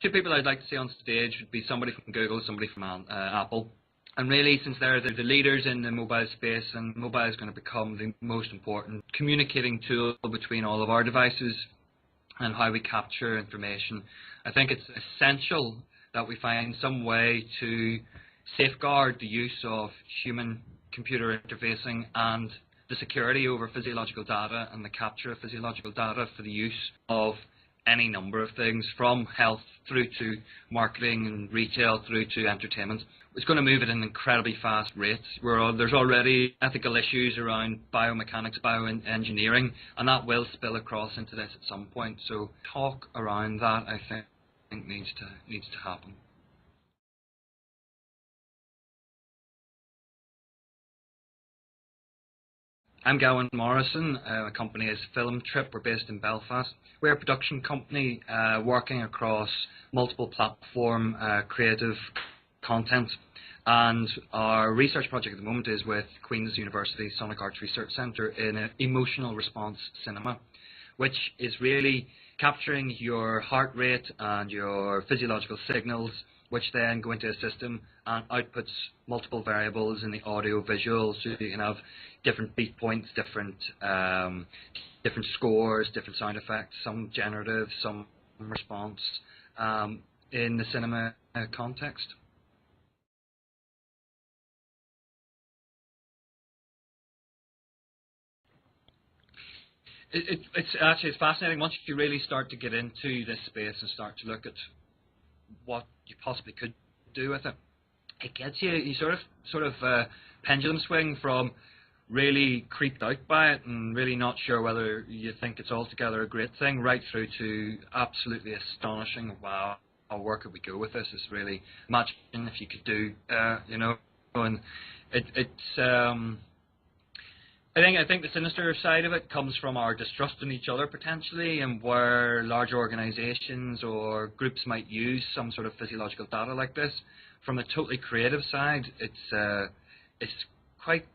two people I'd like to see on stage would be somebody from Google, somebody from Apple. And really, since they're the leaders in the mobile space, and mobile is going to become the most important communicating tool between all of our devices and how we capture information, I think it's essential that we find some way to safeguard the use of human-computer interfacing and the security over physiological data and the capture of physiological data for the use of any number of things, from health through to marketing and retail through to entertainment. It's going to move at an incredibly fast rate. There's already ethical issues around biomechanics, bioengineering, and that will spill across into this at some point. So talk around that, I think needs to happen. I'm Gawain Morrison. My company is FilmTrip. We're based in Belfast. We're a production company working across multiple platform creative content, and our research project at the moment is with Queen's University Sonic Arts Research Centre in emotional response cinema, which is really capturing your heart rate and your physiological signals, which then go into a system and outputs multiple variables in the audio visual, so you can have different beat points, different scores, different sound effects, some generative, some response in the cinema context. It's fascinating once you really start to get into this space and start to look at what you possibly could do with it. It gets you sort of pendulum swing from really creeped out by it and really not sure whether you think it's altogether a great thing, right through to absolutely astonishing. Wow, where could we go with this? It's really, imagine if you could do, you know, and I think the sinister side of it comes from our distrust in each other potentially, and where large organisations or groups might use some sort of physiological data like this. From a totally creative side, it's quite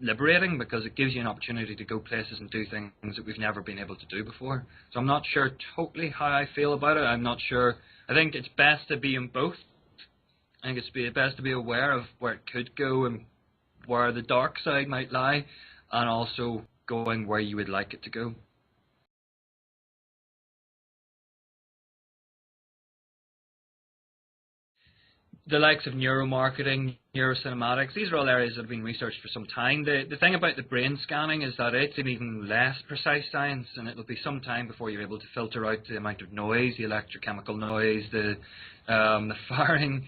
liberating because it gives you an opportunity to go places and do things that we've never been able to do before. So I'm not sure totally how I feel about it. I'm not sure. I think it's best to be in both. I think it's best to be aware of where it could go and where the dark side might lie, and also going where you would like it to go. The likes of neuromarketing, neurocinematics, these are all areas that have been researched for some time. The thing about the brain scanning is that it's an even less precise science, and it'll be some time before you're able to filter out the amount of noise, the electrochemical noise, the firing.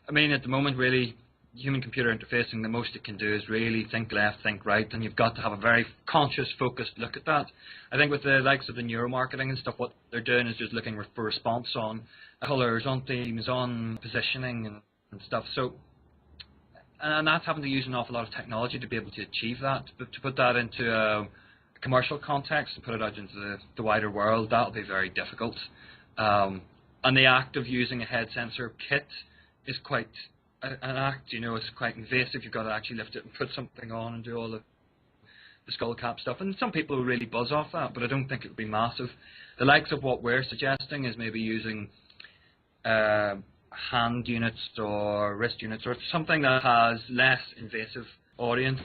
I mean, at the moment, really, human-computer interfacing, the most it can do is really think left, think right, and you've got to have a very conscious, focused look at that. I think with the likes of the neuromarketing and stuff, what they're doing is just looking for response on colours, on themes, on positioning and stuff. So, and that's having to use an awful lot of technology to be able to achieve that. But to put that into a commercial context and put it out into the wider world, that'll be very difficult. And the act of using a head sensor kit is quite an act, you know, it's quite invasive. You've got to actually lift it and put something on and do all the skull cap stuff. And some people will really buzz off that, but I don't think it would be massive. The likes of what we're suggesting is maybe using hand units or wrist units or something that has less invasive audience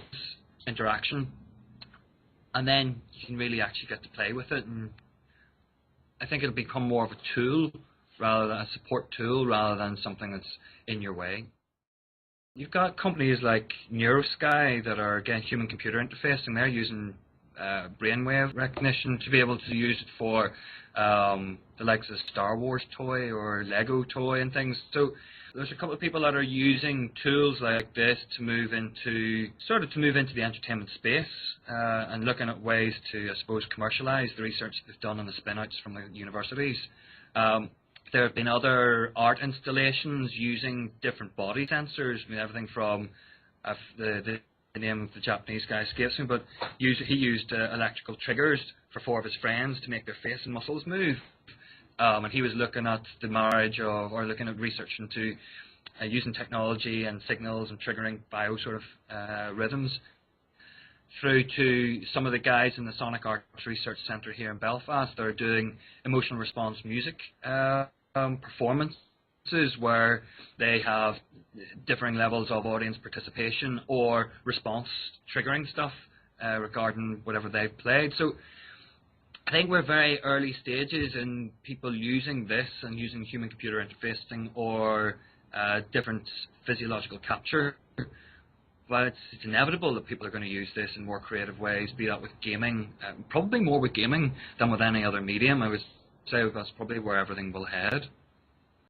interaction, and then you can really actually get to play with it. And I think it'll become more of a tool rather than a support tool rather than something that's in your way. You've got companies like NeuroSky that are, again, human-computer interface, and they're using brainwave recognition to be able to use it for the likes of Star Wars toy or Lego toy and things. So there's a couple of people that are using tools like this to move into the entertainment space and looking at ways to, I suppose, commercialise the research they've done on the spin-outs from the universities. There have been other art installations using different body sensors. I mean, everything from the name of the Japanese guy escapes me, but he used electrical triggers for 4 of his friends to make their face and muscles move. And he was looking at the marriage of, or looking at research into using technology and signals and triggering bio sort of rhythms, through to some of the guys in the Sonic Arts Research Centre here in Belfast that are doing emotional response music performances where they have differing levels of audience participation or response triggering stuff regarding whatever they've played. So I think we're very early stages in people using this and using human-computer interfacing or different physiological capture. But it's inevitable that people are going to use this in more creative ways, be that with gaming, probably more with gaming than with any other medium. I would say that's probably where everything will head.